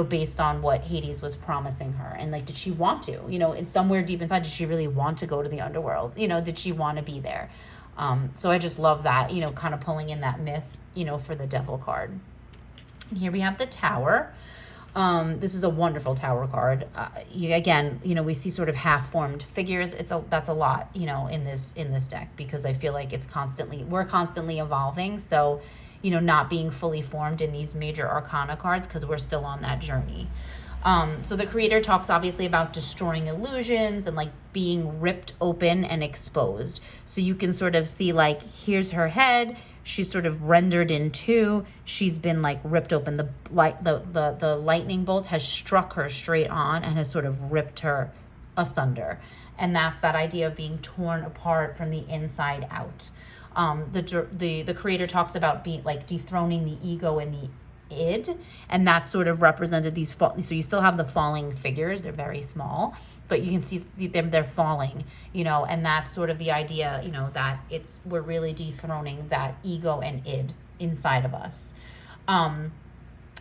Based on what Hades was promising her. And, like, did she want to, in somewhere deep inside, did she really want to go to the underworld? Did she want to be there? So I just love that, kind of pulling in that myth, for the devil card. And here we have the Tower. This is a wonderful Tower card. Again, we see sort of half-formed figures. That's a lot, in this deck, because I feel like we're constantly evolving. So, not being fully formed in these major arcana cards, because we're still on that journey. So the creator talks obviously about destroying illusions and, like, being ripped open and exposed. So you can sort of see, like, here's her head. She's sort of rendered in two. She's been, like, ripped open. The lightning bolt has struck her straight on and has sort of ripped her asunder. And that's that idea of being torn apart from the inside out. The creator talks about being, like, dethroning the ego and the id, and that's sort of represented so you still have the falling figures. They're very small, but you can see them, they're falling, and that's sort of the idea, that we're really dethroning that ego and id inside of us. And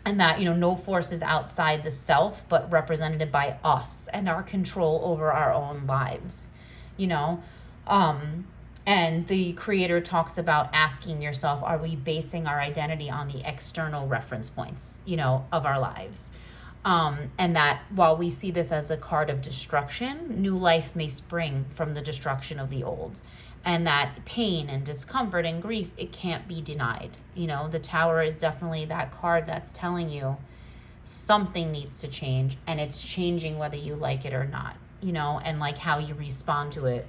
that, no force is outside the self, but represented by us and our control over our own lives, And the creator talks about asking yourself, are we basing our identity on the external reference points, of our lives? And that while we see this as a card of destruction, new life may spring from the destruction of the old. And that pain and discomfort and grief, it can't be denied. The Tower is definitely that card that's telling you something needs to change, and it's changing whether you like it or not, and, like, how you respond to it.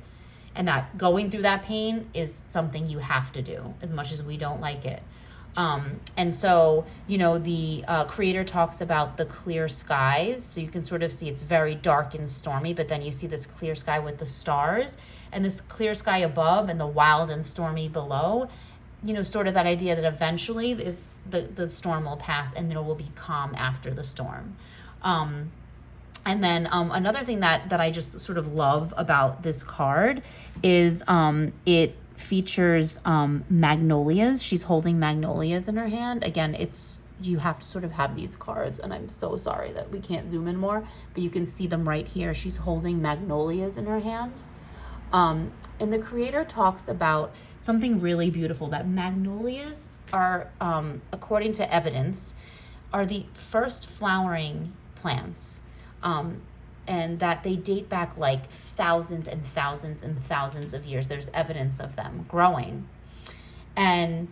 And that going through that pain is something you have to do, as much as we don't like it. And so, the creator talks about the clear skies. So you can sort of see it's very dark and stormy, but then you see this clear sky with the stars, and this clear sky above and the wild and stormy below, sort of that idea that eventually the storm will pass and there will be calm after the storm. And then another thing that I just sort of love about this card is it features magnolias. She's holding magnolias in her hand. Again, you have to sort of have these cards, and I'm so sorry that we can't zoom in more, but you can see them right here. She's holding magnolias in her hand. And the creator talks about something really beautiful, that magnolias are, according to evidence, are the first flowering plants. And that they date back, like, thousands and thousands and thousands of years. There's evidence of them growing. And,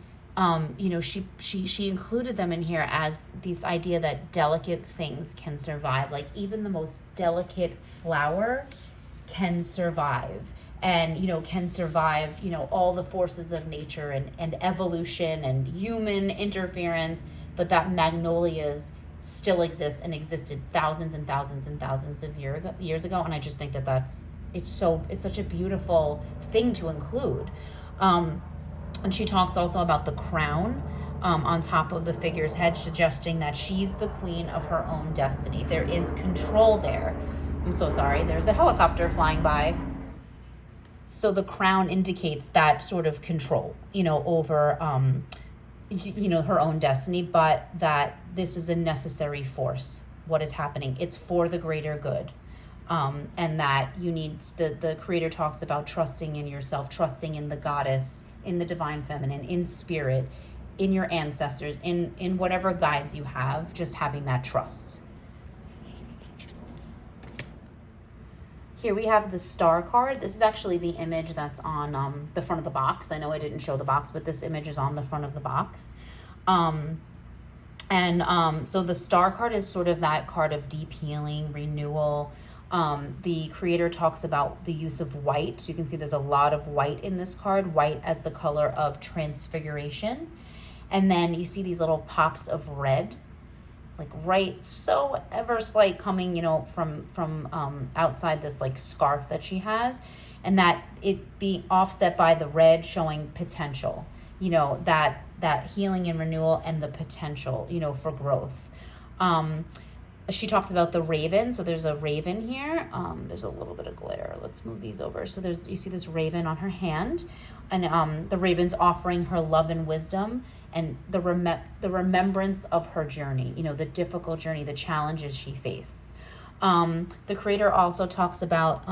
she included them in here as this idea that delicate things can survive. Like, even the most delicate flower can survive. And, can survive, all the forces of nature and evolution and human interference. But that magnolias still exists and existed thousands and thousands and thousands of years ago. And I just think that it's such a beautiful thing to include. And she talks also about the crown on top of the figure's head, suggesting that she's the queen of her own destiny. There is control there. I'm so sorry. There's a helicopter flying by. So the crown indicates that sort of control, over her own destiny, but that this is a necessary force. What is happening? It's for the greater good. and that you need, the creator talks about trusting in yourself, trusting in the goddess, in the divine feminine, in spirit, in your ancestors, in whatever guides you have, just having that trust. Here we have the star card. This is actually the image that's on the front of the box. I know I didn't show the box, but this image is on the front of the box. So the star card is sort of that card of deep healing, renewal. The creator talks about the use of white. So you can see there's a lot of white in this card, white as the color of transfiguration. And then you see these little pops of red, like right, so ever slight, coming, you know, from outside this like scarf that she has, and that it be offset by the red showing potential, you know, that healing and renewal and the potential, you know, for growth. She talks about the raven. So there's a raven here. There's a little bit of glare. Let's move these over. So you see this raven on her hand, and the raven's offering her love and wisdom and the remembrance of her journey, you know, the difficult journey, the challenges she faced. The creator also talks about,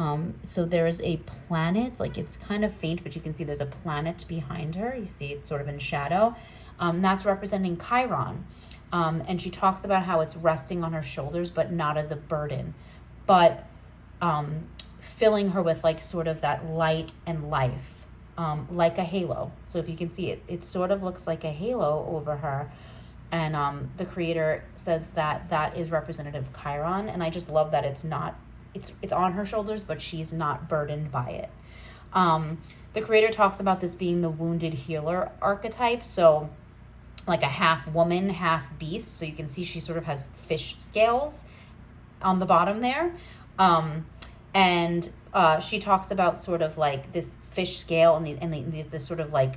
so there's a planet, like it's kind of faint, but you can see there's a planet behind her. You see it's sort of in shadow. That's representing Chiron. And she talks about how it's resting on her shoulders, but not as a burden, but filling her with like sort of that light and life, like a halo. So if you can see it, it sort of looks like a halo over her. And the creator says that that is representative of Chiron. And I just love that it's on her shoulders, but she's not burdened by it. The creator talks about this being the wounded healer archetype. So like a half woman, half beast. So you can see she sort of has fish scales on the bottom there. And she talks about sort of like this fish scale and the sort of like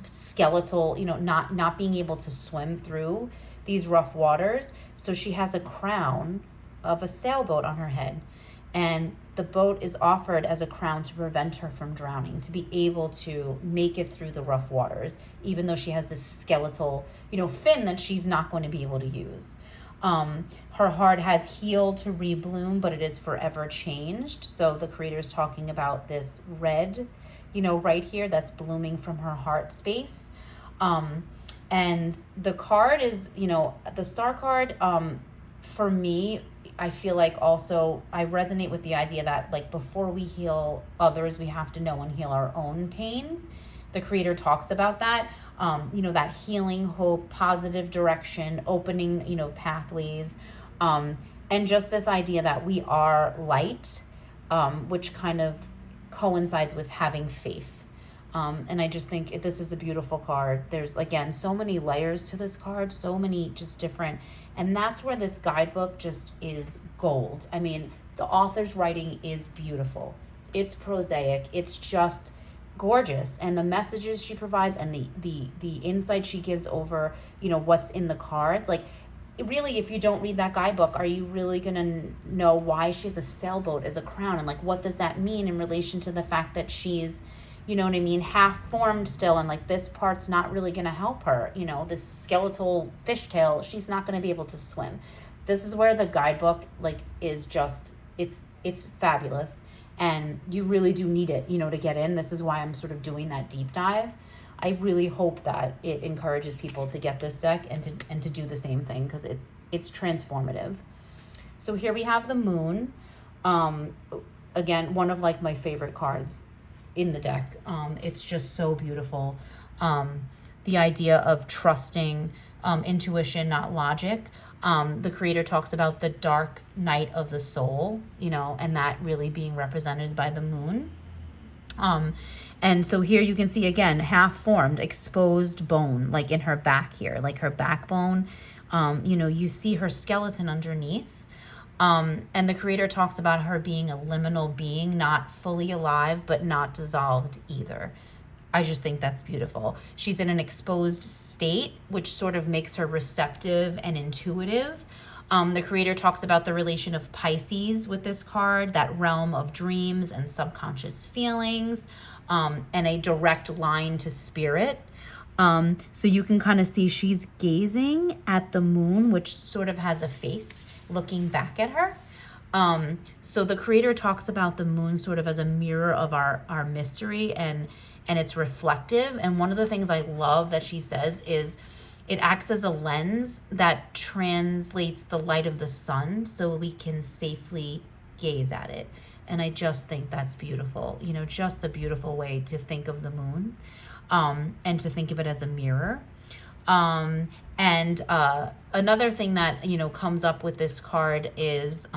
skeletal, you know, not being able to swim through these rough waters. So she has a crown of a sailboat on her head, and the boat is offered as a crown to prevent her from drowning, to be able to make it through the rough waters, even though she has this skeletal, you know, fin that she's not going to be able to use. Her heart has healed to rebloom, but it is forever changed. So the creator's talking about this red, you know, right here that's blooming from her heart space. And the card is, you know, the star card, for me, I feel like also I resonate with the idea that like before we heal others, we have to know and heal our own pain. The creator talks about that, you know, that healing, hope, positive direction, opening, you know, pathways, and just this idea that we are light, which kind of coincides with having faith. And I just think this is a beautiful card. There's, again, so many layers to this card, so many just different, and that's where this guidebook just is gold. I mean, the author's writing is beautiful. It's prosaic. It's just gorgeous. And the messages she provides and the insight she gives over, you know, what's in the cards, like, really, if you don't read that guidebook, are you really going to know why she has a sailboat as a crown? And like, what does that mean in relation to the fact that she's, you know what I mean, half formed still, and like this part's not really going to help her, you know, this skeletal fishtail, she's not going to be able to swim. This is where the guidebook like is just, it's fabulous, and you really do need it, you know, to get in. This is why I'm sort of doing that deep dive. I really hope that it encourages people to get this deck and to do the same thing, because it's transformative. So here we have the moon. Again, one of like my favorite cards in the deck. It's just so beautiful. The idea of trusting intuition, not logic. The creator talks about the dark night of the soul, you know, and that really being represented by the moon. And so here you can see, again, half formed, exposed bone, like in her back here, like her backbone. You know, you see her skeleton underneath. And the creator talks about her being a liminal being, not fully alive, but not dissolved either. I just think that's beautiful. She's in an exposed state, which sort of makes her receptive and intuitive. The creator talks about the relation of Pisces with this card, that realm of dreams and subconscious feelings, and a direct line to spirit. So you can kind of see she's gazing at the moon, which sort of has a face looking back at her. So the creator talks about the moon sort of as a mirror of our mystery, and it's reflective. And one of the things I love that she says is it acts as a lens that translates the light of the sun so we can safely gaze at it. And I just think that's beautiful. You know, just a beautiful way to think of the moon, and to think of it as a mirror. And another thing that, you know, comes up with this card is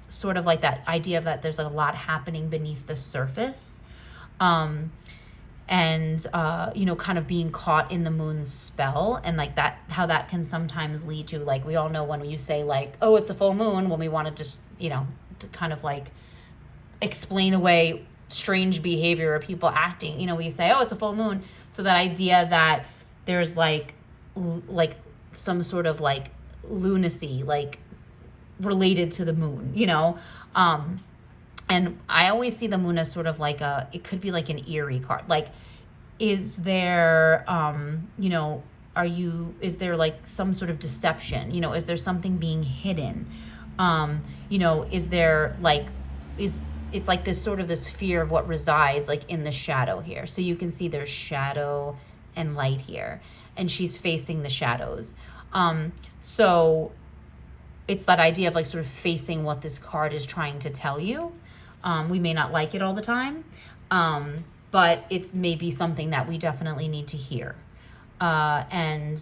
sort of like that idea of that there's a lot happening beneath the surface. And you know, kind of being caught in the moon's spell, and like that, how that can sometimes lead to, like, we all know when you say like, oh, it's a full moon, when we want to just, you know, to kind of like explain away strange behavior or people acting, you know, we say, oh, it's a full moon. So that idea that there's like some sort of like lunacy, like related to the moon, you know. And I always see the moon as sort of like it could be like an eerie card. Like, is there, you know, is there like some sort of deception? You know, is there something being hidden? You know, is there like, it's like this sort of this fear of what resides like in the shadow here. So you can see there's shadow and light here, and she's facing the shadows. So it's that idea of like sort of facing what this card is trying to tell you. We may not like it all the time, but it's maybe something that we definitely need to hear. And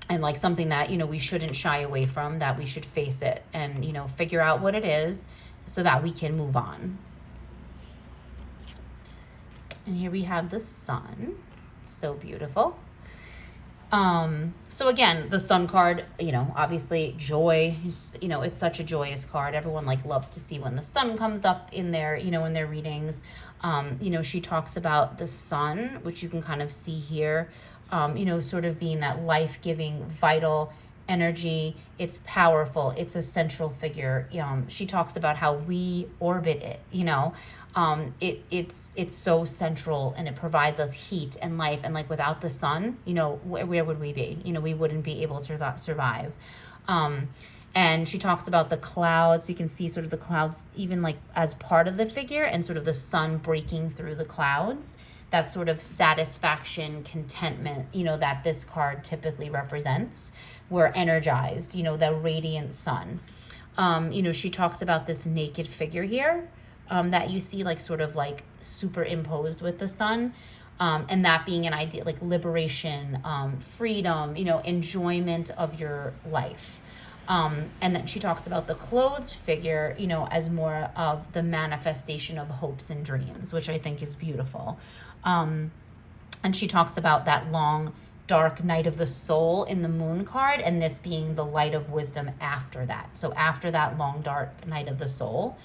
like something that, you know, we shouldn't shy away from, that we should face it and, you know, figure out what it is so that we can move on. And here we have the sun. So beautiful. So again, the sun card, you know, obviously joy, you know, it's such a joyous card. Everyone like loves to see when the sun comes up in their, you know, in their readings. You know, she talks about the sun, which you can kind of see here, you know, sort of being that life-giving, vital energy. It's powerful. It's a central figure. She talks about how we orbit it, you know. It's so central, and it provides us heat and life. And like without the sun, you know, where would we be? You know, we wouldn't be able to survive. And she talks about the clouds. You can see sort of the clouds even like as part of the figure, and sort of the sun breaking through the clouds. That sort of satisfaction, contentment, you know, that this card typically represents. We're energized, you know, the radiant sun. You know, she talks about this naked figure here, that you see like sort of like superimposed with the sun, and that being an idea like liberation, freedom, you know, enjoyment of your life. And then she talks about the clothed figure, you know, as more of the manifestation of hopes and dreams, which I think is beautiful. And she talks about that long, dark night of the soul in the moon card, and this being the light of wisdom after that. So after that long, dark night of the soul,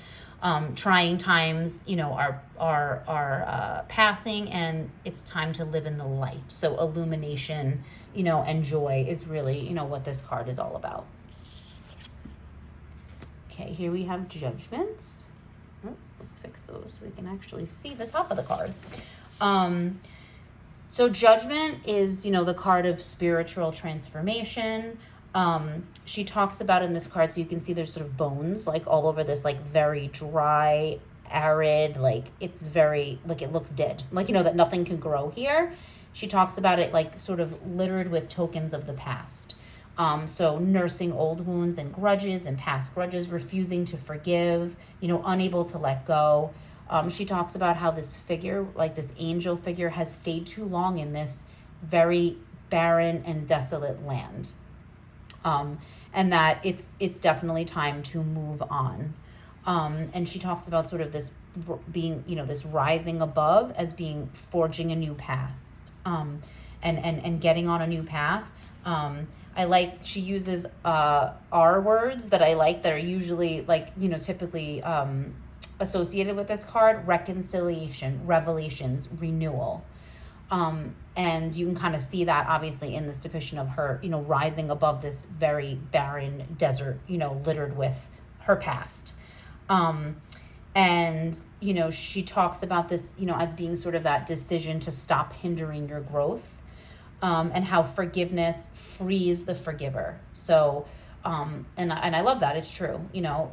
trying times, you know, are passing, and it's time to live in the light. So illumination, you know, and joy is really, you know, what this card is all about. Okay, here we have judgments. Oh, let's fix those so we can actually see the top of the card. So judgment is, you know, the card of spiritual transformation. She talks about in this card, so you can see there's sort of bones like all over this like very dry, arid, like it's very, like it looks dead, like, you know, that nothing can grow here. She talks about it like sort of littered with tokens of the past. So nursing old wounds and grudges and past grudges, refusing to forgive, you know, unable to let go. She talks about how this figure, like this angel figure, has stayed too long in this very barren and desolate land. And that it's definitely time to move on. And she talks about sort of this being, you know, this rising above as being forging a new path, and getting on a new path. I like, she uses R words that I like, that are usually like, you know, typically associated with this card: reconciliation, revelations, renewal. And you can kind of see that obviously in this depiction of her, you know, rising above this very barren desert, you know, littered with her past. And, you know, she talks about this, you know, as being sort of that decision to stop hindering your growth, and how forgiveness frees the forgiver. So, And I love that. It's true. You know,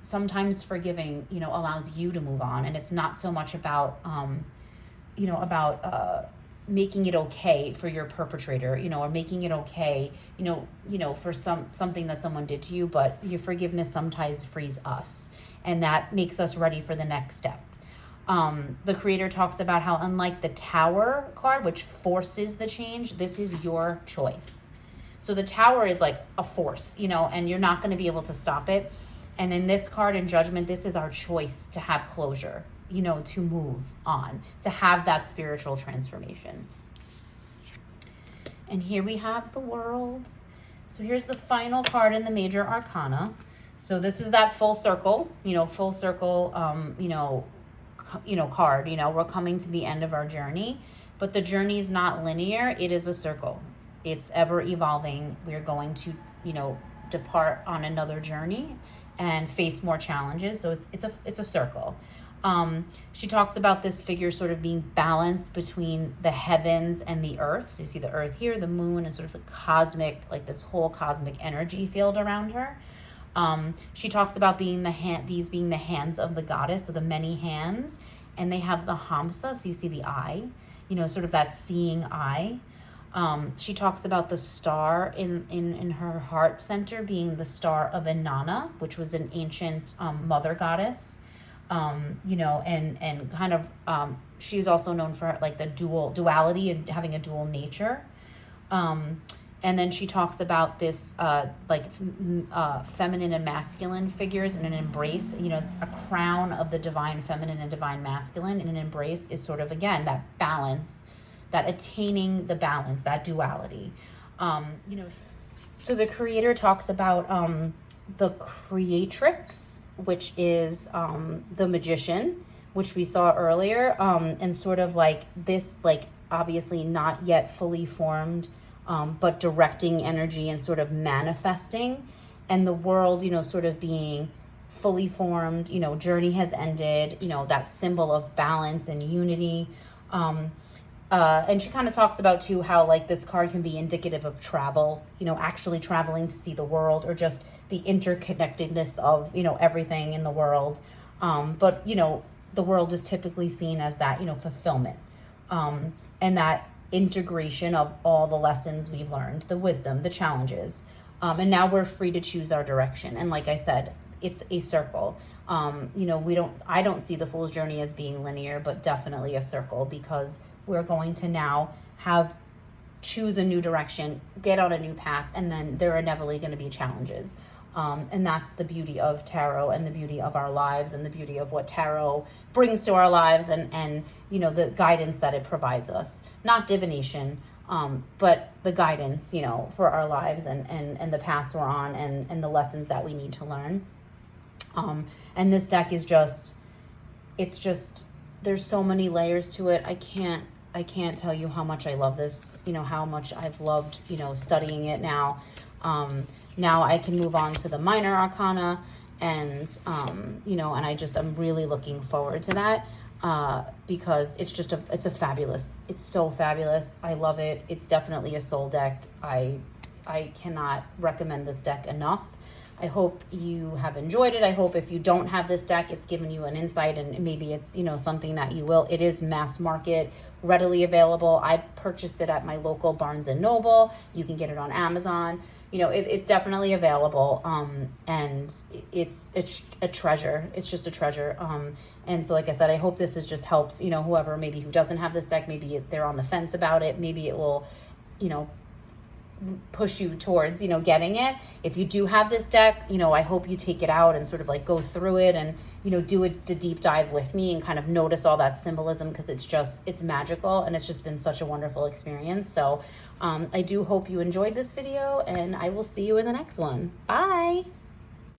sometimes forgiving, you know, allows you to move on, and it's not so much about, you know, about making it okay for your perpetrator, you know, or making it okay, you know, for something that someone did to you, but your forgiveness sometimes frees us, and that makes us ready for the next step. The creator talks about how, unlike the Tower card, which forces the change, this is your choice. So the Tower is like a force, you know, and you're not going to be able to stop it. And in this card in Judgment, this is our choice to have closure, you know, to move on, to have that spiritual transformation. And here we have the World. So here's the final card in the Major Arcana. So this is that full circle, you know, full circle, card. You know, we're coming to the end of our journey, but the journey is not linear. It is a circle. It's ever evolving. We're going to, you know, depart on another journey and face more challenges. So it's a circle. She talks about this figure sort of being balanced between the heavens and the earth. So you see the earth here, the moon, and sort of the cosmic, like this whole cosmic energy field around her. She talks about these being the hands of the goddess, so the many hands, and they have the hamsa, so you see the eye, you know, sort of that seeing eye. She talks about the star in her heart center being the star of Inanna, which was an ancient mother goddess, you know, and kind of she's also known for like the duality and having a dual nature. And then she talks about this feminine and masculine figures in an embrace. You know, it's a crown of the divine feminine and divine masculine, and an embrace is sort of, again, that balance, that attaining the balance, that duality. You know, so the creator talks about the creatrix, which is the magician, which we saw earlier, and sort of like this, like obviously not yet fully formed, but directing energy and sort of manifesting, and the world, you know, sort of being fully formed, you know, journey has ended, you know, that symbol of balance and unity. And she kind of talks about too how like this card can be indicative of travel, you know, actually traveling to see the world, or just the interconnectedness of, you know, everything in the world. But, you know, the world is typically seen as that, you know, fulfillment, and that integration of all the lessons we've learned, the wisdom, the challenges. And now we're free to choose our direction. And like I said, it's a circle. You know, I don't see the Fool's Journey as being linear, but definitely a circle, because we're going to now choose a new direction, get on a new path, and then there are inevitably going to be challenges. And that's the beauty of tarot, and the beauty of our lives, and the beauty of what tarot brings to our lives, and you know, the guidance that it provides us. Not divination, but the guidance, you know, for our lives, and the paths we're on, and the lessons that we need to learn. And this deck is there's so many layers to it. I can't tell you how much I love this, you know, how much I've loved, you know, studying it now. Now I can move on to the Minor Arcana, and, you know, and I'm really looking forward to that, because it's so fabulous. I love it. It's definitely a soul deck. I cannot recommend this deck enough. I hope you have enjoyed it. I hope if you don't have this deck, it's given you an insight, and maybe it's, you know, something that you will. It is mass market, readily available. I purchased it at my local Barnes & Noble. You can get it on Amazon. You know, it's definitely available, and it's a treasure. It's just a treasure. And so, like I said, I hope this has just helped, you know, whoever maybe who doesn't have this deck, maybe they're on the fence about it. Maybe it will, you know, push you towards, you know, getting it. If you do have this deck, you know, I hope you take it out and sort of like go through it, and, you know, do the deep dive with me, and kind of notice all that symbolism, because it's magical, and it's just been such a wonderful experience. So I do hope you enjoyed this video, and I will see you in the next one. Bye.